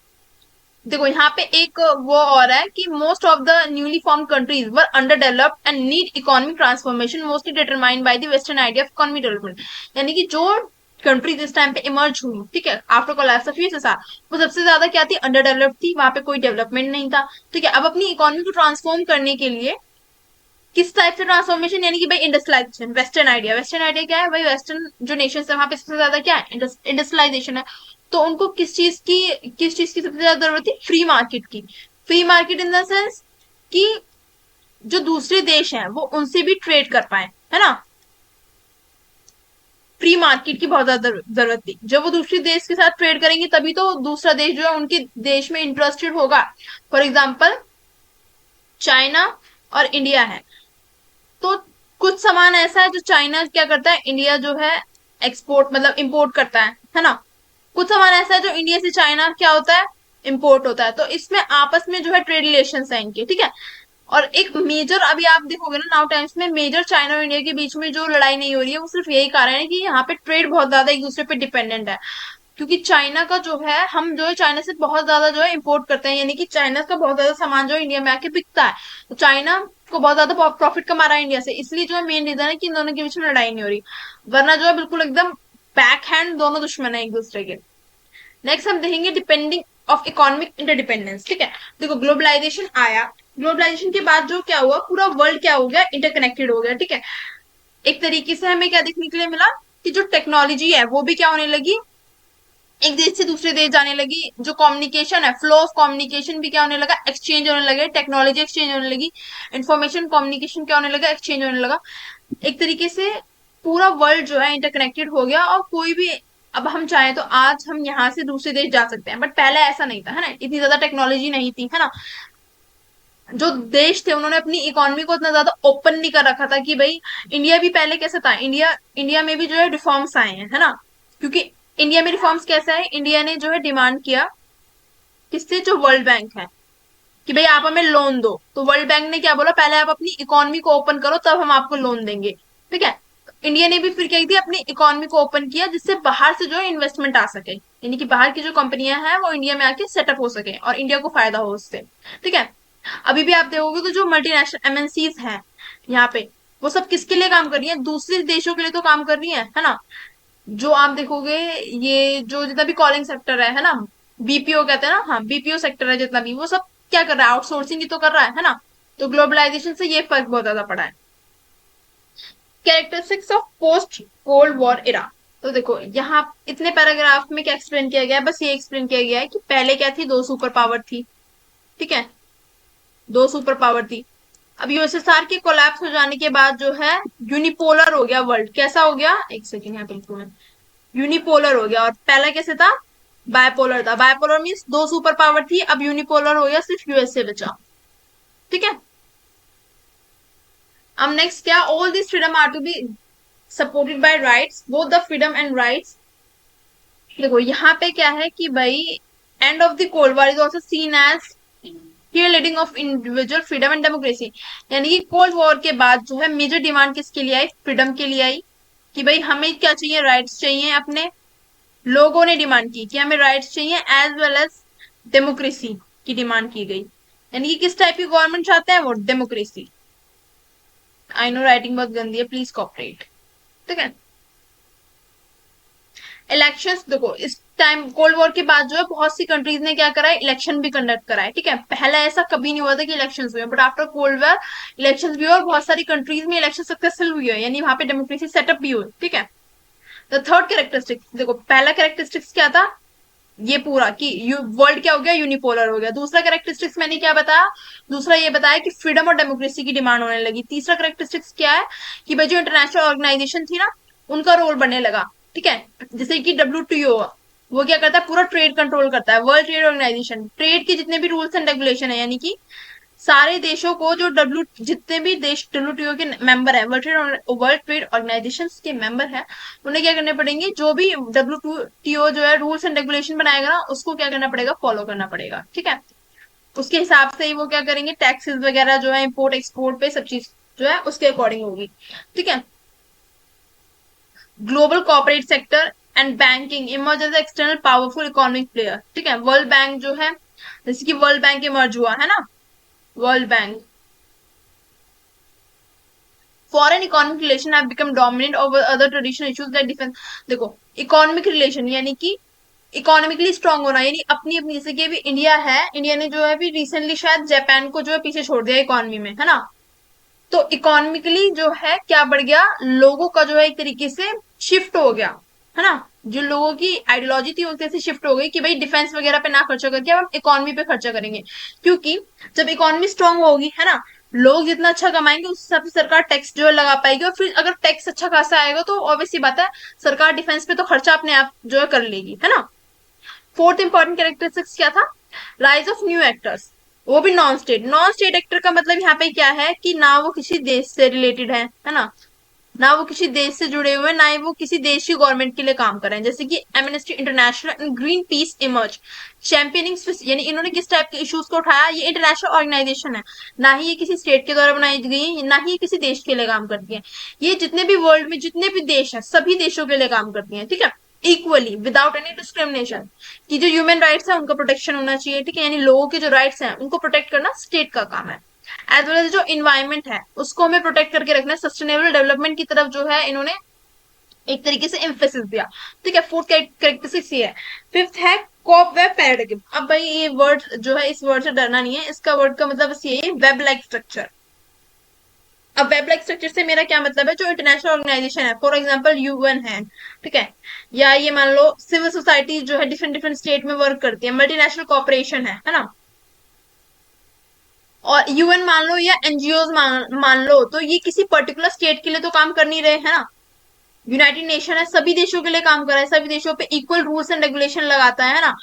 देखो यहाँ पे एक वो और है कि most of the newly form countries were under developed and need economic transformation mostly determined by the western idea of economic development. यानी कि जो कंट्रीज इस टाइम पे इमर्ज हुई, ठीक है, आफ्टर कोलैप्स ऑफ यूएसएसआर, वो सबसे ज्यादा क्या थी, अंडर डेवलप्ड थी, वहां पे कोई डेवलपमेंट नहीं था, ठीक है। अब अपनी इकोनॉमी को ट्रांसफॉर्म करने के लिए किस टाइप से ट्रांसफॉर्मेशन, यानी कि भाई इंडस्ट्रियलाइजेशन। वेस्टर्न आइडिया क्या है भाई, वेस्टर्न जो नेशन है वहां पे सबसे ज्यादा क्या है, इंडस्ट्रियलाइजेशन है। तो उनको किस चीज की सबसे ज्यादा जरूरत थी, फ्री मार्केट की। Free market in the sense कि जो दूसरे देश हैं वो उनसे भी ट्रेड कर पाए, है ना। फ्री मार्केट की बहुत ज्यादा जरूरत थी। जब वो दूसरे देश के साथ ट्रेड करेंगे तभी तो दूसरा देश जो है उनके देश में इंटरेस्टेड होगा। फॉर एग्जाम्पल चाइना और इंडिया है, तो कुछ सामान ऐसा है जो चाइना क्या करता है, इंडिया जो है एक्सपोर्ट मतलब इंपोर्ट करता है ना। कुछ सामान ऐसा है जो इंडिया से चाइना क्या होता है, इंपोर्ट होता है। तो इसमें आपस में जो है ट्रेड रिलेशन है इनके, ठीक है। और एक मेजर, अभी आप देखोगे ना नाउ टाइम्स में, मेजर चाइना और इंडिया के बीच में जो लड़ाई नहीं हो रही है वो सिर्फ यही कारण है कि यहाँ पे ट्रेड बहुत ज्यादा एक दूसरे पे डिपेंडेंट है। क्योंकि चाइना का जो है, हम जो है चाइना से बहुत ज्यादा जो है इंपोर्ट करते हैं, यानी कि चाइना का बहुत ज्यादा सामान जो है इंडिया में आके बिकता है। तो चाइना को बहुत ज्यादा प्रॉफिट कमा रहा है इंडिया से, इसलिए जो है मेन रीजन है कि इन दोनों के बीच में लड़ाई नहीं हो रही। वरना जो है बिल्कुल एकदम बैक हैंड दोनों दुश्मन है एक दूसरे के। नेक्स्ट हम देखेंगे डिपेंडिंग ऑफ इकोनॉमिक इंटरडिपेंडेंस, ठीक है। देखो ग्लोबलाइजेशन आया, ग्लोबलाइजेशन के बाद जो क्या हुआ, पूरा वर्ल्ड क्या हो गया, इंटरकनेक्टेड हो गया, ठीक है। एक तरीके से हमें क्या देखने के लिए मिला कि जो टेक्नोलॉजी है वो भी क्या होने लगी, एक देश से दूसरे देश जाने लगी। जो कम्युनिकेशन है, फ्लो ऑफ कम्युनिकेशन भी क्या होने लगा, एक्सचेंज होने लगे, टेक्नोलॉजी एक्सचेंज होने लगी। इंफॉर्मेशन कम्युनिकेशन क्या होने लगा, एक्सचेंज होने लगा। एक तरीके से पूरा वर्ल्ड जो है इंटरकनेक्टेड हो गया, और कोई भी, अब हम चाहें तो आज हम यहाँ से दूसरे देश जा सकते हैं, बट पहले ऐसा नहीं था, है ना। इतनी ज्यादा टेक्नोलॉजी नहीं थी, है ना। जो देश थे उन्होंने अपनी इकोनॉमी को इतना ज्यादा ओपन नहीं कर रखा था कि भाई, इंडिया भी पहले कैसा था, इंडिया में भी जो है रिफॉर्म्स आए हैं, है ना। क्योंकि इंडिया में रिफॉर्म्स कैसा है, इंडिया ने जो है डिमांड किया किससे, जो वर्ल्ड बैंक है, कि भाई आप हमें लोन दो। तो वर्ल्ड बैंक ने क्या बोला, पहले आप अपनी इकोनॉमी को ओपन करो तब हम आपको लोन देंगे, ठीक है। इंडिया ने भी फिर क्या किया, अपनी इकोनॉमी को ओपन किया जिससे बाहर से जो है इन्वेस्टमेंट आ सके, यानी कि बाहर की जो कंपनियां हैं वो इंडिया में आके सेटअप हो सके और इंडिया को फायदा हो उससे, ठीक है। अभी भी आप देखोगे तो जो मल्टीनेशनल एमएनसीज हैं यहाँ पे, वो सब किसके लिए काम कर रही है, दूसरे देशों के लिए तो काम कर रही है ना। जो आप देखोगे, ये जो जितना भी कॉलिंग सेक्टर है ना, बीपीओ कहते हैं ना, हाँ बीपीओ सेक्टर है जितना भी, वो सब क्या कर रहा है, आउटसोर्सिंग ही तो कर रहा है ना। तो ग्लोबलाइजेशन से ये फर्क बहुत ज्यादा पड़ा है। Characteristics of post cold war era. तो देखो यहाँ इतने पैराग्राफ में क्या एक्सप्लेन किया गया है, बस ये एक्सप्लेन किया गया है कि पहले क्या थी, दो सुपर पावर थी, ठीक है। दो सुपर पावर थी। अब यूएसएसआर के कोलैप्स हो जाने के बाद जो है यूनिपोलर हो गया वर्ल्ड, कैसा हो गया, एक सेकेंड यहाँ पे, यूनिपोलर हो गया। और पहला कैसे था, बायपोलर था। बायपोलर मीन्स दो सुपर पावर थी, अब यूनिपोलर हो गया, सिर्फ यूएसए बचा, ठीक है। अब नेक्स्ट क्या, all this freedom are to be supported by rights, both the freedom and rights. देखो यहाँ पे क्या है कि भाई, end of the cold war is also seen as clear leading of individual freedom and democracy. यानी कि कोल्ड वॉर के बाद जो है मेजर डिमांड किसके लिए आई, फ्रीडम के लिए आई, कि भाई हमें क्या चाहिए, राइट्स चाहिए। अपने लोगों ने डिमांड की कि हमें राइट्स चाहिए, एज वेल एज डेमोक्रेसी की डिमांड की गई। यानी कि किस टाइप की गवर्नमेंट चाहते हैं वो, डेमोक्रेसी। आई नो राइटिंग बहुत गंदी है, प्लीज कॉपरेट, ठीक है। इलेक्शंस, देखो इस टाइम कोल्ड वॉर के बाद जो है बहुत सी कंट्रीज ने क्या करा है, इलेक्शन भी कंडक्ट करा है, ठीक है। पहले ऐसा कभी नहीं हुआ था कि इलेक्शंस हुए, but after cold war elections भी हुए और बहुत सारी कंट्रीज में इलेक्शन सक्सेसफुल हुई है, यानी वहां पे डेमोक्रेसी सेटअप भी हुई, ठीक है। द थर्ड कैरेक्टरिस्टिक्स, देखो पहला कैरेक्टरिस्टिक्स क्या था, ये पूरा कि वर्ल्ड क्या हो गया, यूनिपोलर हो गया। दूसरा कैरेक्टरिस्टिक्स मैंने क्या बताया, दूसरा ये बताया कि फ्रीडम और डेमोक्रेसी की डिमांड होने लगी। तीसरा कैरेक्टरिस्टिक्स क्या है, कि भाई जो इंटरनेशनल ऑर्गेनाइजेशन थी ना, उनका रोल बनने लगा, ठीक है। जैसे कि WTO, वो क्या करता है, पूरा ट्रेड कंट्रोल करता है। वर्ल्ड ट्रेड ऑर्गेनाइजेशन ट्रेड के जितने भी रूल्स एंड रेगुलेशन है, यानी कि सारे देशों को, जो जितने भी देश WTO के मेंबर है, वर्ल्ड ट्रेड ऑर्गेनाइजेशन के मेंबर है, उन्हें क्या करने पड़ेंगे, जो भी WTO जो है रूल्स एंड रेगुलेशन बनाएगा ना, उसको क्या करना पड़ेगा, फॉलो करना पड़ेगा, ठीक है। उसके हिसाब से ही वो क्या करेंगे, टैक्सेस वगैरह जो है इम्पोर्ट एक्सपोर्ट पे सब चीज जो है उसके अकॉर्डिंग होगी, ठीक है। Global corporate sector and banking emerge as external powerful economic player, ठीक है। वर्ल्ड बैंक जो है, जैसे कि वर्ल्ड बैंक इमर्ज हुआ है ना, world bank, foreign economic relation have become dominant over other traditional issues like defence. देखो इकोनॉमिक रिलेशन यानी कि इकोनॉमिकली स्ट्रांग होना, यानी अपनी अपनी, जैसे कि अभी इंडिया है, इंडिया ने जो है अभी रिसेंटली शायद जापान को जो है पीछे छोड़ दिया इकोनॉमी में, है ना। तो इकोनॉमिकली जो है क्या बढ़ गया, लोगों का जो है एक तरीके से शिफ्ट हो गया, है ना। जो लोगों की आइडियोलॉजी थी वो एक तरह से शिफ्ट हो गई कि भाई डिफेंस वगैरह पे ना खर्चा करके अब हम इकोनॉमी पे खर्चा करेंगे, क्योंकि जब इकोनॉमी स्ट्रांग होगी, है ना, लोग जितना अच्छा कमाएंगे उस हिसाब से सरकार टैक्स जो है लगा पाएगी, और फिर अगर टैक्स अच्छा खासा आएगा तो ऑब्वियस सी बात है सरकार डिफेंस पे तो खर्चा अपने आप जो है कर लेगी, है ना। फोर्थ इंपॉर्टेंट कैरेक्टरिस्टिक्स क्या था, राइज ऑफ न्यू एक्टर्स, वो भी non state. Non state actor का मतलब यहाँ पे क्या है कि ना वो किसी देश से रिलेटेड है ना, ना वो किसी देश से जुड़े हुए, ना ही वो किसी देश की गवर्नमेंट के लिए काम कर रहे हैं, जैसे कि Amnesty International and Greenpeace emerge championing, यानी इन्होंने किस टाइप के इश्यूज को उठाया, ये इंटरनेशनल ऑर्गेनाइजेशन है, ना ही ये किसी स्टेट के द्वारा बनाई गई है, ना ही ये किसी देश के लिए काम करती है। ये जितने भी वर्ल्ड में जितने भी देश हैं सभी देशों के लिए काम करती है, ठीक है, इक्वली विदाउट एनी डिस्क्रिमिनेशन, कि जो ह्यूमन राइट्स है उनका प्रोटेक्शन होना चाहिए, ठीक है, यानी लोगों के जो राइट्स हैं उनको प्रोटेक्ट करना स्टेट का काम है। एज वेल एज जो इन्वायरमेंट है उसको हमें प्रोटेक्ट करके रखना है, सस्टेनेबल डेवलपमेंट की तरफ जो है इन्होंने एक तरीके से एम्फेसिस दिया, ठीक है। फोर्थ कैरेक्टरिस्टिक्स ये है। फिफ्थ है कॉप वेब पैराडिग्म। अब भाई ये वर्ड जो है, इस वर्ड से डरना नहीं है, इसका वर्ड का मतलब बस ये है, वेब लाइक स्ट्रक्चर। अब वेब लाइक स्ट्रक्चर से मेरा क्या मतलब है, जो इंटरनेशनल ऑर्गेनाइजेशन है, फॉर एग्जांपल यूएन है, ठीक है, या ये मान लो सिविल सोसाइटी जो है डिफरेंट डिफरेंट स्टेट में वर्क करती है, मल्टीनेशनल कॉर्पोरेशन है ना, और यूएन मान लो या एनजीओ मान लो, तो ये किसी पर्टिकुलर स्टेट के लिए तो काम कर नहीं रहे, है ना। यूनाइटेड नेशन है, सभी देशों के लिए काम कर रहा है, सभी देशों पे इक्वल रूल्स एंड रेगुलेशन लगाता है ना।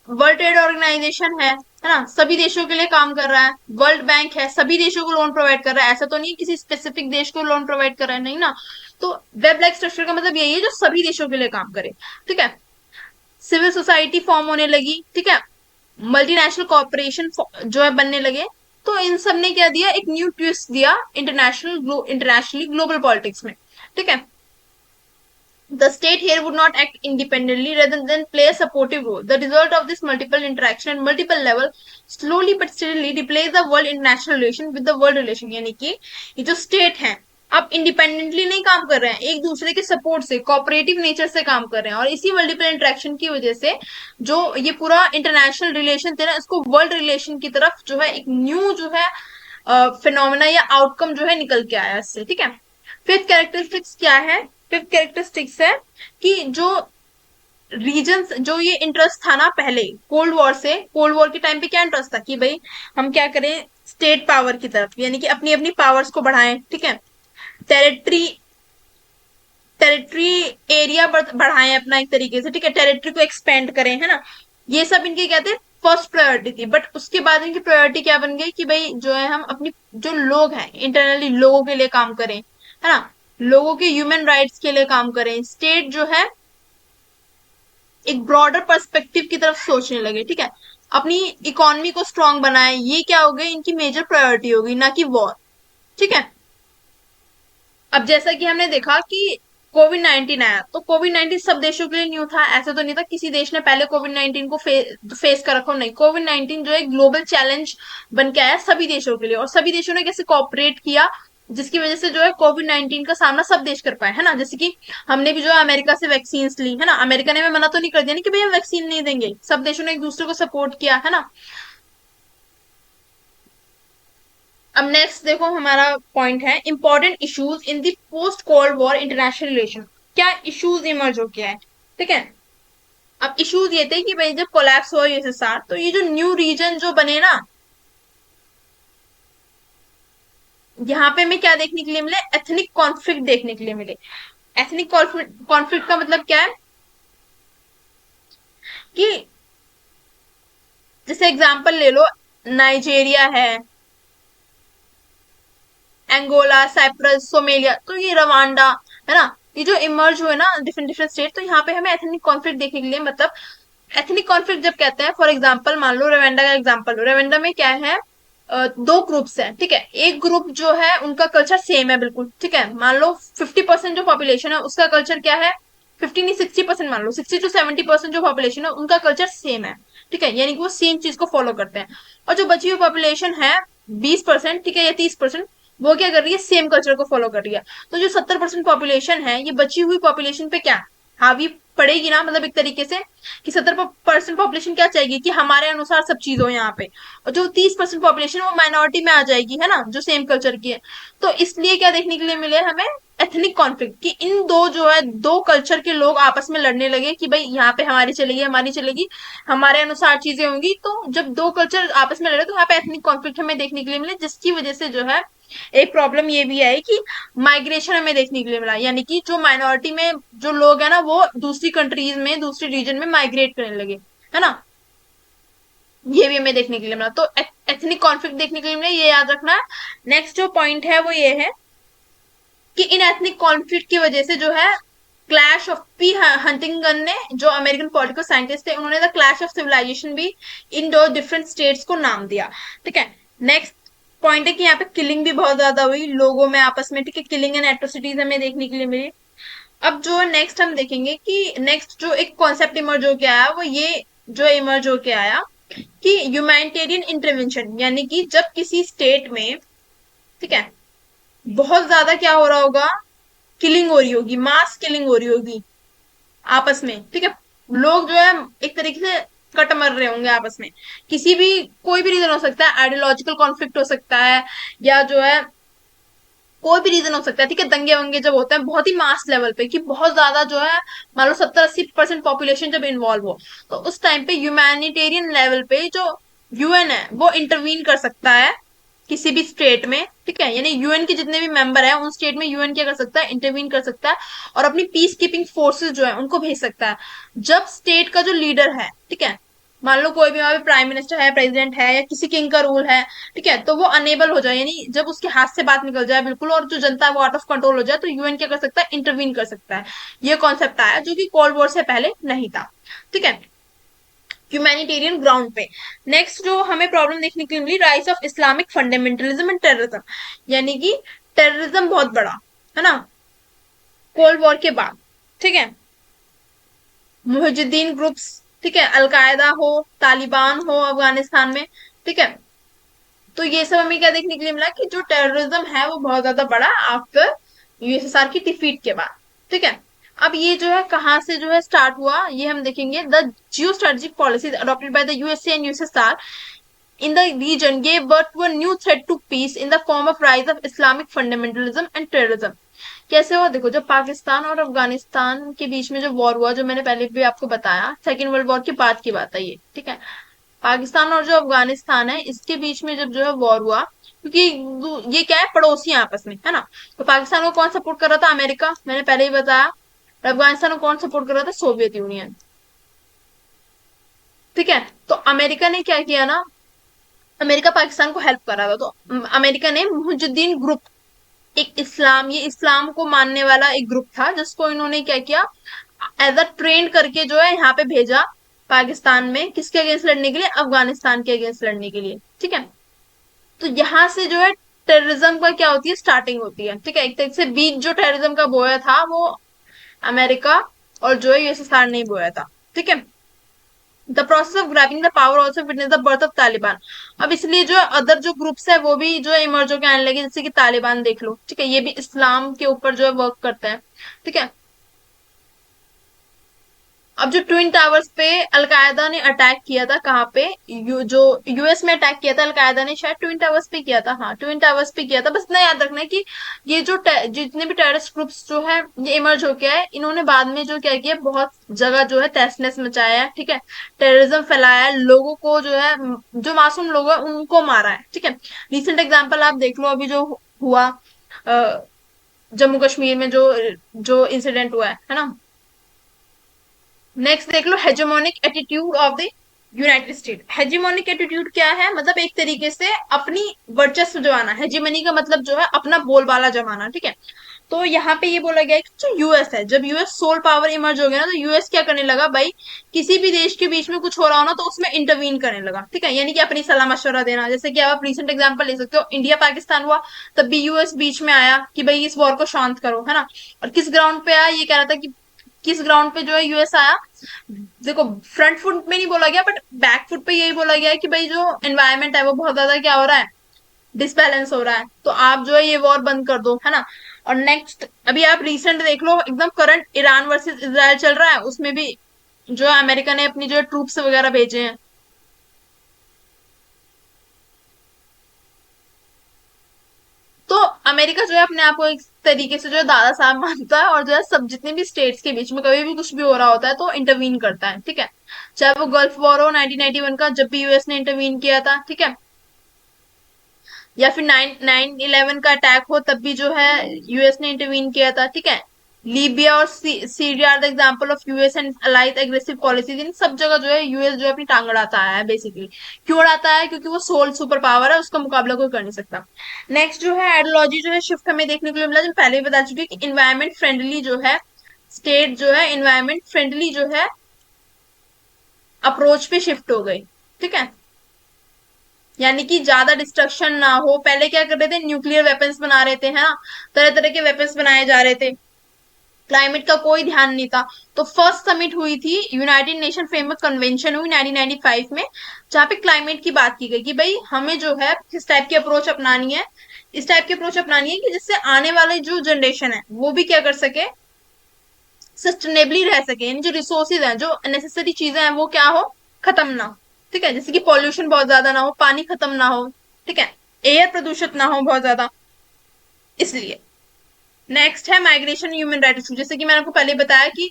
वर्ल्ड ट्रेड ऑर्गेनाइजेशन है ना, सभी देशों के लिए काम कर रहा है। वर्ल्ड बैंक है, सभी देशों को लोन प्रोवाइड कर रहा है, ऐसा तो नहीं किसी स्पेसिफिक देश को लोन प्रोवाइड कर रहा है, नहीं ना। तो वेब लाइक स्ट्रक्चर का मतलब यही है, जो सभी देशों के लिए काम करे, ठीक है। सिविल सोसाइटी फॉर्म होने लगी, ठीक है, मल्टीनेशनल कॉर्पोरेशन जो है बनने लगे, तो इन सब ने क्या दिया, एक न्यू ट्विस्ट दिया इंटरनेशनली ग्लोबल पॉलिटिक्स में, ठीक है। The state here would not act independently rather than play a supportive role. The result of this multiple interaction at multiple level slowly but steadily replace the world international relation with the world relation. यानी कि ये जो state है अब independently नहीं काम कर रहे हैं, एक दूसरे के सपोर्ट से कोऑपरेटिव नेचर से काम कर रहे हैं, और इसी मल्टीपल इंटरेक्शन की वजह से जो ये पूरा इंटरनेशनल रिलेशन थे ना, इसको वर्ल्ड रिलेशन की तरफ जो है एक न्यू जो है फिनोमेना या आउटकम जो है निकल के आया इससे, ठीक है। फिफ्थ कैरेक्टरिस्टिक्स क्या है, फिफ्थ कैरेक्टरिस्टिक्स है कि जो रीजन, जो ये इंटरेस्ट था ना पहले कोल्ड वॉर से, कोल्ड वॉर के टाइम पे क्या इंटरेस्ट था कि भाई हम क्या करें, स्टेट पावर की तरफ, यानी कि अपनी अपनी पावर्स को बढ़ाएं, ठीक है, टेरिटरी टेरिटरी एरिया बढ़ाएं अपना एक तरीके से, ठीक है, टेरिटरी को एक्सपेंड करें, है ना। ये सब इनके कहते हैं फर्स्ट प्रायोरिटी थी, बट उसके बाद इनकी प्रायोरिटी क्या बन गई कि भाई जो है हम अपनी जो लोग हैं इंटरनली लोगों के लिए काम करें, है ना, लोगों के ह्यूमन राइट्स के लिए काम करें, स्टेट जो है एक ब्रॉडर पर्सपेक्टिव की तरफ सोचने लगे, ठीक है, अपनी इकोनॉमी को स्ट्रांग बनाए, ये क्या हो गई इनकी मेजर प्रायोरिटी होगी, ना कि वॉर, ठीक है। अब जैसा कि हमने देखा कि कोविड 19 आया, तो कोविड 19 सब देशों के लिए न्यू था, ऐसा तो नहीं था किसी देश ने पहले कोविड 19 को फेस कर रखा, नहीं, कोविड 19 जो है ग्लोबल चैलेंज बन के आया सभी देशों के लिए, और सभी देशों ने कैसे कॉपरेट किया, जिसकी वजह से जो है कोविड 19 का सामना सब देश कर पाए, है ना। जैसे कि हमने भी जो है अमेरिका से वैक्सीन ली, है ना, अमेरिका ने भी मना तो नहीं कर दिया नहीं कि भैया वैक्सीन नहीं देंगे, सब देशों ने एक दूसरे को सपोर्ट किया, है ना। अब नेक्स्ट देखो हमारा पॉइंट है important issues in the post cold war international relation, क्या इश्यूज इमर्ज हो गया है, ठीक है। अब इश्यूज ये थे कि भाई जब कोलैप्स हुआ यूएसएसआर, तो ये जो न्यू रीजन जो बने ना, यहाँ पे हमें क्या देखने के लिए मिले, एथनिक कॉन्फ्लिक्ट देखने के लिए मिले। एथनिक कॉन्फ्लिक्ट का मतलब क्या है कि जैसे एग्जांपल ले लो, नाइजीरिया है, एंगोला, साइप्रस, सोमेलिया, तो ये रवांडा, है ना, ये जो इमर्ज हुए ना डिफरेंट डिफरेंट स्टेट, तो यहाँ पे हमें एथनिक कॉन्फ्लिक्ट देखने के लिए, मतलब एथनिक कॉन्फ्लिक्ट जब कहते हैं, फॉर एग्जांपल मान लो रवांडा का एग्जांपल, रवांडा में क्या है, दो ग्रुप्स हैं, ठीक है, एक ग्रुप जो है उनका कल्चर सेम है बिल्कुल, ठीक है, मान लो 50% जो पॉपुलेशन है उसका कल्चर क्या है, 50 नहीं 60%, मान लो 60 to 70% जो पॉपुलेशन है उनका कल्चर सेम है, ठीक है, यानी कि वो सेम चीज को फॉलो करते हैं। और जो बची हुई पॉपुलेशन है 20%, ठीक है, या 30%, वो क्या कर रही है, सेम कल्चर को फॉलो कर रही है। तो जो 70% पॉपुलेशन है, ये बची हुई पॉपुलेशन पे क्या हावी पड़ेगी ना, मतलब एक तरीके से कि 70% पॉपुलेशन क्या चाहेगी कि हमारे अनुसार सब चीज हो यहाँ पे, और जो 30% पॉपुलेशन वो माइनॉरिटी में आ जाएगी, है ना, जो सेम कल्चर की है। तो इसलिए क्या देखने के लिए मिले हमें, एथनिक कॉन्फ्लिक्ट, कि इन दो जो है दो कल्चर के लोग आपस में लड़ने लगे कि भाई यहाँ पे हमारी चलेगी, हमारी चलेगी, हमारे अनुसार चीजें होंगी। तो जब दो कल्चर आपस में लड़े तो यहाँ पे एथनिक कॉन्फ्लिक्ट हमें देखने के लिए मिले, जिसकी वजह से जो है एक प्रॉब्लम ये भी है कि माइग्रेशन हमें देखने के लिए मिला, यानी कि जो माइनॉरिटी में जो लोग है ना वो दूसरी कंट्रीज में, दूसरी रीजन में माइग्रेट करने लगे, है ना। ये भी हमें देखने के लिए मिला। तो एथनिक कॉन्फ्लिक्ट देखने के लिए मिला, ये याद रखना। नेक्स्ट जो पॉइंट है वो ये है कि इन एथनिक कॉन्फ्लिक्ट की वजह से जो है क्लैश ऑफ पी हंटिंगटन ने, जो अमेरिकन पॉलिटिकल साइंटिस्ट थे, उन्होंने द क्लैश ऑफ सिविलाइजेशन भी इन दो डिफरेंट स्टेट्स को नाम दिया। ठीक है। नेक्स्ट पॉइंट है कि यहाँ पे किलिंग भी बहुत ज्यादा हुई लोगों में आपस में, ठीक है, किलिंग एंड एट्रोसिटीज हमें देखने के लिए मिली। अब जो नेक्स्ट हम देखेंगे कि नेक्स्ट जो एक कॉन्सेप्ट इमर्ज होके आया वो ये जो इमर्ज होके आया कि ह्यूमैनिटेरियन इंटरवेंशन, यानी कि जब किसी स्टेट में, ठीक है, बहुत ज्यादा क्या हो रहा होगा, किलिंग हो रही होगी, मास किलिंग हो रही होगी आपस में, ठीक है, लोग जो है एक तरीके से कट मर रहे होंगे आपस में, किसी भी कोई भी रीजन हो सकता है, आइडियोलॉजिकल कॉन्फ्लिक्ट हो सकता है, या जो है कोई भी रीजन हो सकता है, ठीक है, दंगे वंगे जब होते हैं बहुत ही मास लेवल पे कि बहुत ज्यादा जो है, मान लो 70-80% पॉपुलेशन जब इन्वॉल्व हो, तो उस टाइम पे ह्यूमैनिटेरियन लेवल पे जो यूएन है वो इंटरवीन कर सकता है किसी भी स्टेट में, ठीक है, यानी यूएन के जितने भी मेंबर है उन स्टेट में यूएन क्या कर सकता है, इंटरवीन कर सकता है, और अपनी पीस कीपिंग फोर्सेस जो है उनको भेज सकता है। जब स्टेट का जो लीडर है, ठीक है, मान लो कोई भी वहां पे प्राइम मिनिस्टर है, प्रेसिडेंट है, या किसी किंग का रूल है, ठीक है, तो वो अनेबल हो जाए, यानी जब उसके हाथ से बात निकल जाए बिल्कुल, और जो जनता है वो आउट ऑफ कंट्रोल हो जाए, तो यूएन क्या कर सकता है, इंटरवीन कर सकता है। ये कॉन्सेप्ट आया जो कि कोल्ड वॉर से पहले नहीं था। ठीक है, ह्यूमैनिटेरियन ग्राउंड पे। नेक्स्ट जो हमें प्रॉब्लम देखने के लिए मिली, rise of Islamic fundamentalism and terrorism, यानी कि टेररिज्म बहुत बड़ा, है ना, कोल्ड वॉर के बाद। ठीक है, मुहिजुद्दीन ग्रुप्स, ठीक है, अलकायदा हो, तालिबान हो अफगानिस्तान में, ठीक है, तो ये सब हमें क्या देखने के लिए मिला कि जो टेररिज्म है वो बहुत ज्यादा बड़ा आफ्टर यूएसएसआर की डिफीट के बाद। ठीक है, अब ये जो है कहाँ से जो है स्टार्ट हुआ, ये हम देखेंगे। The geo strategic policies adopted by the USA and USSR in the region gave birth to a new threat to peace in the form of rise of Islamic fundamentalism and terrorism। कैसे हुआ देखो, जब पाकिस्तान और अफगानिस्तान के बीच में जो war हुआ, जो मैंने पहले भी आपको बताया, सेकेंड वर्ल्ड वॉर के बाद की बात है ये, ठीक है, पाकिस्तान और जो अफगानिस्तान है इसके बीच में जब जो है वॉर हुआ, क्योंकि ये क्या है, पड़ोसी हैं आपस में, है ना। तो पाकिस्तान को कौन सपोर्ट कर रहा था, अमेरिका, मैंने पहले ही बताया। और अफगानिस्तान को कौन सपोर्ट कर रहा था, सोवियत यूनियन। ठीक है, तो अमेरिका ने क्या किया ना, अमेरिका पाकिस्तान को हेल्प कर रहा था, तो अमेरिका ने मुहिजुद्दीन ग्रुप, एक इस्लाम, ये इस्लाम को मानने वाला एक ग्रुप था, जिसको इन्होंने क्या किया, एज अ ट्रेन करके जो है यहाँ पे भेजा पाकिस्तान में, किसके अगेंस्ट लड़ने के लिए, अफगानिस्तान के अगेंस्ट लड़ने के लिए। ठीक है, तो यहाँ से जो है टेररिज्म का क्या होती है, स्टार्टिंग होती है। ठीक है, एक तरह से बीज जो टेररिज्म का बोया था वो अमेरिका और जो है यूएसएसआर ने बोया था। ठीक है, the process of grabbing the power also witness the birth of Taliban. अब इसलिए जो अदर जो ग्रुप्स है वो भी जो है इमर्ज होकर आने लगे, जैसे कि तालिबान देख लो, ठीक है, ये भी इस्लाम के ऊपर जो है वर्क करता है। ठीक है, अब जो ट्विन टावर्स पे अलकायदा ने अटैक किया था, कहाँ पे, जो यूएस में अटैक किया था अलकायदा ने, शायद ट्विन टावर्स पे किया था, हाँ ट्विन टावर्स पे किया था। बस इतना याद रखना है कि ये जो जितने भी टेररिस्ट ग्रुप्स जो है ये इमर्ज होके आए, इन्होंने बाद में जो क्या किया, बहुत जगह जो है तहस मचाया है, ठीक है, टेररिज्म फैलाया है, लोगों को जो है, जो मासूम लोग है उनको मारा है। ठीक है, रिसेंट एग्जाम्पल आप देख लो, अभी जो हुआ जम्मू कश्मीर में जो जो इंसिडेंट हुआ है ना। नेक्स्ट देख लो, hegemonic attitude of the United State. Hegemonic attitude क्या है, मतलब एक तरीके से अपनी वर्चस्व जमाना, हेजेमनी का मतलब जो है अपना बोलबाला जमाना। ठीक है, तो यहाँ पे ये बोला गया है कि जो यूएस है, जब यूएस सोल पावर इमर्ज हो गया ना, तो यूएस क्या करने लगा भाई, किसी भी देश के बीच में कुछ हो रहा हो ना तो उसमें इंटरवीन करने लगा। ठीक है, यानी कि अपनी सलाह मशवरा देना, जैसे कि आप रिसेंट एग्जांपल ले सकते हो, इंडिया पाकिस्तान हुआ, तब भी यूएस बीच में आया कि भाई इस वॉर को शांत करो, है ना। और किस ग्राउंड पे आया, ये कह रहा था कि किस ग्राउंड पे जो है यूएस आया, देखो फ्रंट फुट में नहीं बोला गया, बट बैक फुट पे यही बोला गया है कि भाई जो एनवायरमेंट है वो बहुत ज्यादा क्या हो रहा है, डिसबैलेंस हो रहा है, तो आप जो है ये वॉर बंद कर दो, है ना। और नेक्स्ट अभी आप रिसेंट देख लो, एकदम करंट ईरान वर्सेस इसराइल चल रहा है, उसमें भी जो है अमेरिका ने अपनी जो ट्रूप्स वगैरह भेजे हैं। तो अमेरिका जो है अपने आप को एक तरीके से जो है दादा साहब मानता है, और जो है सब जितने भी स्टेट्स के बीच में कभी भी कुछ भी हो रहा होता है तो इंटरवीन करता है, ठीक है। चाहे वो गल्फ वॉर हो 1991 का, जब भी यूएस ने इंटरवीन किया था, ठीक है, या फिर 9/11 का अटैक हो तब भी जो है यूएस ने इंटरवीन किया था, ठीक है। लीबिया और Syria are the example of US and allied aggressive policies, इन सब जगह जो है यूएस जो है अपनी टांग अड़ाता है बेसिकली। क्यों अड़ाता है? क्योंकि वो सोल सुपर पावर है, उसका मुकाबला कोई कर नहीं सकता। नेक्स्ट जो है आइडियोलॉजी जो है शिफ्ट हमें देखने को मिला, जो पहले भी बता चुकी है कि इन्वायरमेंट फ्रेंडली जो है स्टेट जो है इन्वायरमेंट फ्रेंडली जो है अप्रोच पे शिफ्ट हो गई, ठीक है। यानी कि ज्यादा डिस्ट्रक्शन ना हो। पहले क्या कर रहे थे, न्यूक्लियर वेपन्स बना रहे थे, है ना, तरह तरह के वेपन्स बनाए जा रहे थे, क्लाइमेट का कोई ध्यान नहीं था। तो फर्स्ट समिट हुई थी, यूनाइटेड नेशन फ्रेमवर्क कन्वेंशन हुई 1995 में, जहां पे क्लाइमेट की बात की गई कि भाई हमें जो है किस टाइप की अप्रोच अपनानी है, इस टाइप की अप्रोच अपनानी है कि जिससे आने वाले जो जनरेशन है वो भी क्या कर सके, सस्टेनेबली रह सके, यानी जो रिसोर्सेज हैं, जो नेसेसरी चीजें हैं वो क्या हो, खत्म ना हो, ठीक है। जैसे कि पॉल्यूशन बहुत ज्यादा ना हो, पानी खत्म ना हो, ठीक है, एयर प्रदूषित ना हो बहुत ज्यादा, इसलिए। नेक्स्ट है माइग्रेशन ह्यूमन राइट इशू। जैसे कि मैंने आपको पहले बताया कि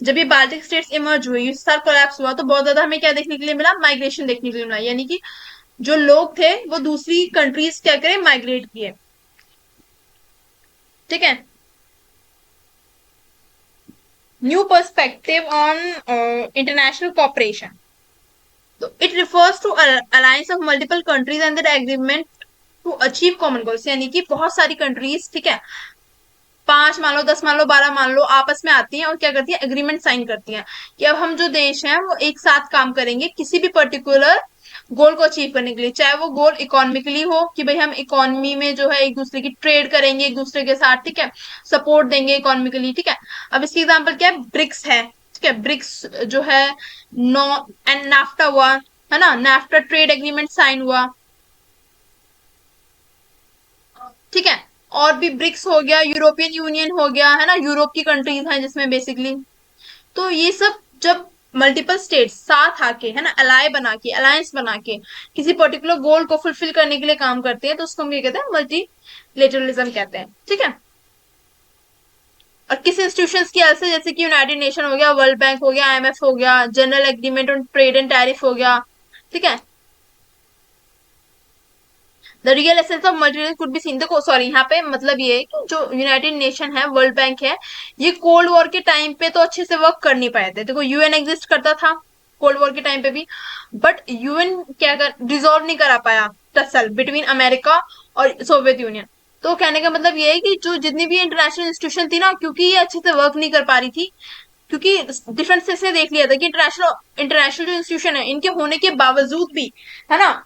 जब ये बाल्टिक स्टेट्स इमर्ज हुई, इस साल कोलैप्स हुआ, तो बहुत ज्यादा हमें क्या देखने के लिए मिला, माइग्रेशन देखने के लिए मिला, यानी कि जो लोग थे वो दूसरी कंट्रीज क्या करें, माइग्रेट किए, ठीक है। New perspective on international cooperation, तो it refers to alliance of multiple countries and their agreement to achieve common goals, यानी कि बहुत सारी कंट्रीज, ठीक है, 5 मान लो, 10 मान लो, 12 मान लो, आपस में आती हैं और क्या करती है, एग्रीमेंट साइन करती हैं कि अब हम जो देश हैं वो एक साथ काम करेंगे किसी भी पर्टिकुलर गोल को अचीव करने के लिए। चाहे वो गोल इकोनॉमिकली हो कि भाई हम इकोनॉमी में जो है एक दूसरे की ट्रेड करेंगे एक दूसरे के साथ, ठीक है, सपोर्ट देंगे इकोनॉमिकली, ठीक है। अब इसकी एग्जाम्पल क्या है, ब्रिक्स है, ठीक है, ब्रिक्स जो है, नो एंड नाफ्टा हुआ, है ना, नाफ्टा ट्रेड एग्रीमेंट साइन हुआ, ठीक है। और भी ब्रिक्स हो गया, यूरोपियन यूनियन हो गया, है ना, यूरोप की कंट्रीज हैं जिसमें बेसिकली। तो ये सब जब मल्टीपल स्टेट्स साथ आके, है ना, अलाय बना के, अलायंस बना के किसी पर्टिकुलर गोल को फुलफिल करने के लिए काम करते हैं, तो उसको हम ये कहते हैं मल्टीलेटरलिज्म कहते हैं, ठीक है। और किस इंस्टीट्यूशंस की हेल्प से, जैसे कि यूनाइटेड नेशन हो गया, वर्ल्ड बैंक हो गया, आईएमएफ हो गया, general agreement on trade and tariff हो गया, ठीक है। The real essence of multinational could be seen, देखो सॉरी, यहाँ पे मतलब ये है कि जो यूनाइटेड नेशन है, वर्ल्ड बैंक है, ये कोल्ड वॉर के टाइम पे तो अच्छे से वर्क कर नहीं पाए थे। देखो यूएन एग्जिस्ट करता था कोल्ड वॉर के टाइम पे भी, बट यूएन क्या कर डिजोल्व नहीं करा पाया टसल बिटवीन अमेरिका और सोवियत यूनियन। तो कहने का मतलब ये है कि जो जितनी भी इंटरनेशनल इंस्टीट्यूशन थी ना, क्योंकि ये अच्छे से वर्क नहीं कर पा रही थी, क्योंकि डिफरेंट से देख लिया था कि इंटरनेशनल इंटरनेशनल जो इंस्टीट्यूशन है इनके होने के बावजूद भी, है ना,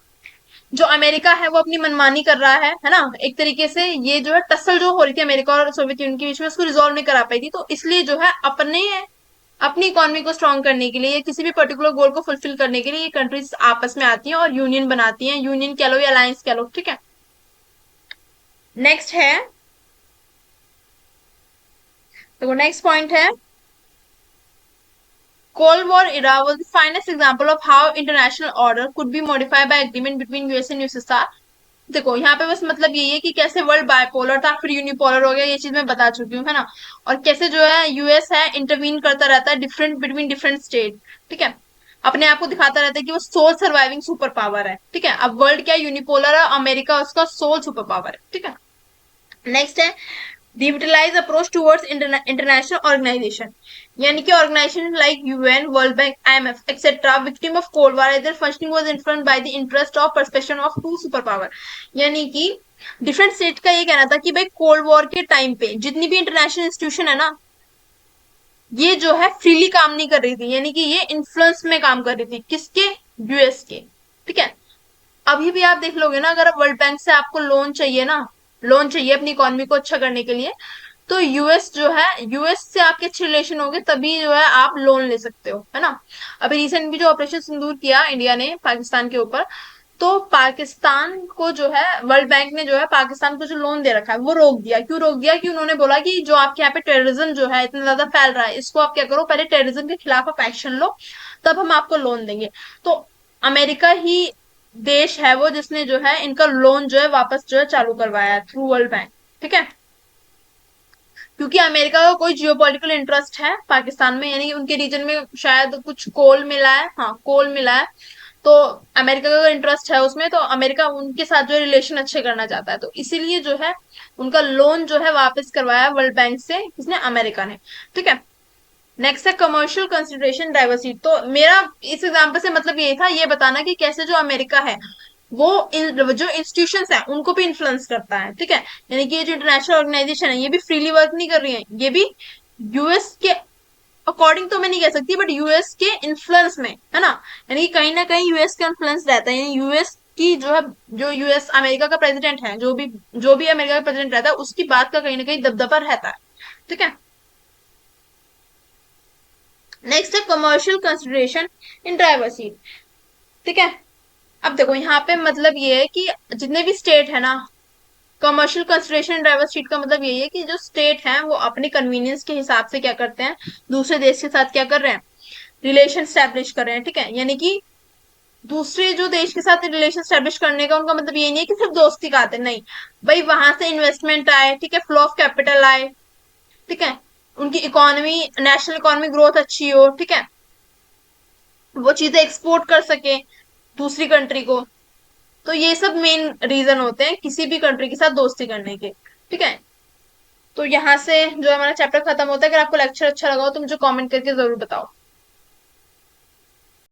जो अमेरिका है वो अपनी मनमानी कर रहा है ना, एक तरीके से ये जो है टसल जो हो रही थी अमेरिका और सोवियत यूनियन के बीच में, उसको रिजोल्व नहीं करा पाई थी। तो इसलिए जो है अपने अपनी इकोनॉमी को स्ट्रॉन्ग करने के लिए या किसी भी पर्टिकुलर गोल को फुलफिल करने के लिए ये कंट्रीज आपस में आती हैं और यूनियन बनाती हैं, यूनियन कह लो या अलायंस कह लो, ठीक है। नेक्स्ट है, तो नेक्स्ट पॉइंट है, Cold War era was the finest example of how international order could be modified by agreement between US and USSR। देखो यहाँ पे बस मतलब यही है कि कैसे वर्ल्ड बायपोलर था फिर यूनिपोलर हो गया, ये चीज मैं बता चुकी हूँ, है ना। और कैसे जो है यूएस है इंटरवीन करता रहता है डिफरेंट बिटवीन डिफरेंट स्टेट, ठीक है, अपने आप को दिखाता रहता है कि वो सोल सर्वाइविंग सुपर पावर है, ठीक है। अब वर्ल्ड क्या यूनिपोलर है, अमेरिका उसका सोल सुपर पावर है, ठीक है। नेक्स्ट है digitalise approach towards international organisation, यानी कि organisation like UN, World Bank, IMF etcetera victim of cold war their functioning was influenced by the interest of perception of two super power. यानी कि different state का ये कहना था कि भाई कोल्ड वॉर के टाइम पे जितनी भी इंटरनेशनल इंस्टीट्यूशन है ना, ये जो है फ्रीली काम नहीं कर रही थी, यानी कि ये इन्फ्लुएंस में काम कर रही थी, किसके, यूएस के, ठीक है। अभी भी आप देख लोगे ना, अगर वर्ल्ड बैंक से आपको लोन चाहिए ना, लोन चाहिए अपनी इकोनॉमी को अच्छा करने के लिए, तो यूएस जो है, यूएस से आपके अच्छे रिलेशन होंगे तभी जो है आप लोन ले सकते हो, है ना। अभी रिसेंट भी जो ऑपरेशन सिंदूर किया इंडिया ने पाकिस्तान के ऊपर, तो पाकिस्तान को जो है वर्ल्ड बैंक ने जो है पाकिस्तान को जो लोन दे रखा है वो रोक दिया। क्यों रोक दिया? कि उन्होंने बोला कि जो आपके यहाँ पे टेररिज्म जो है इतना ज्यादा फैल रहा है, इसको आप क्या करो, पहले टेररिज्म के खिलाफ आप एक्शन लो, तब हम आपको लोन देंगे। तो अमेरिका ही देश है वो जिसने जो है इनका लोन जो है वापस जो है चालू करवाया है थ्रू वर्ल्ड बैंक। ठीक है, क्योंकि अमेरिका का कोई जियोपॉलिटिकल इंटरेस्ट है पाकिस्तान में, यानी कि उनके रीजन में शायद कुछ कोल मिला है, हाँ कोल मिला है। तो अमेरिका का इंटरेस्ट है उसमें, तो अमेरिका उनके साथ जो रिलेशन अच्छे करना चाहता है, तो इसीलिए जो है उनका लोन जो है वापस करवाया वर्ल्ड बैंक से, किसने? अमेरिका ने। ठीक है, नेक्स्ट है कमर्शियल कंसिडरेशन डाइवर्सिटी। तो मेरा इस एग्जाम्पल से मतलब ये था, ये बताना कि कैसे जो अमेरिका है वो जो इंस्टीट्यूशंस है उनको भी इन्फ्लुएंस करता है। ठीक है, यानी कि ये जो इंटरनेशनल ऑर्गेनाइजेशन है ये भी फ्रीली वर्क नहीं कर रही है, ये भी यूएस के अकॉर्डिंग तो मैं नहीं कह सकती, बट यूएस के इन्फ्लुएंस में है ना, यानी कि कहीं ना कहीं यूएस का इन्फ्लुएंस रहता है, यानी यूएस की जो है, जो यूएस अमेरिका का प्रेसिडेंट है, जो भी अमेरिका का प्रेसिडेंट रहता है उसकी बात का कहीं ना कहीं दबदबा रहता है। ठीक है, नेक्स्ट है commercial consideration in driver seat. ठीक है, अब देखो यहाँ पे मतलब ये है कि जितने भी स्टेट है ना, commercial consideration in driver seat का मतलब यही है कि जो स्टेट है वो अपनी कन्वीनियंस के हिसाब से क्या करते हैं, दूसरे देश के साथ क्या कर रहे हैं, रिलेशन स्टैब्लिश कर रहे हैं। ठीक है, यानी कि दूसरे जो देश के साथ रिलेशन स्टैब्लिश करने का उनका मतलब ये नहीं है कि सिर्फ दोस्ती का आते, नहीं भाई, वहां से इन्वेस्टमेंट आए, ठीक है, फ्लो ऑफ कैपिटल आए, ठीक है, उनकी इकोनॉमी, नेशनल इकोनॉमी ग्रोथ अच्छी हो, ठीक है, वो चीजें एक्सपोर्ट कर सके दूसरी कंट्री को। तो ये सब मेन रीजन होते हैं किसी भी कंट्री के साथ दोस्ती करने के। ठीक है, तो यहाँ से जो हमारा चैप्टर खत्म होता है। अगर आपको लेक्चर अच्छा लगा हो तो मुझे कमेंट करके जरूर बताओ।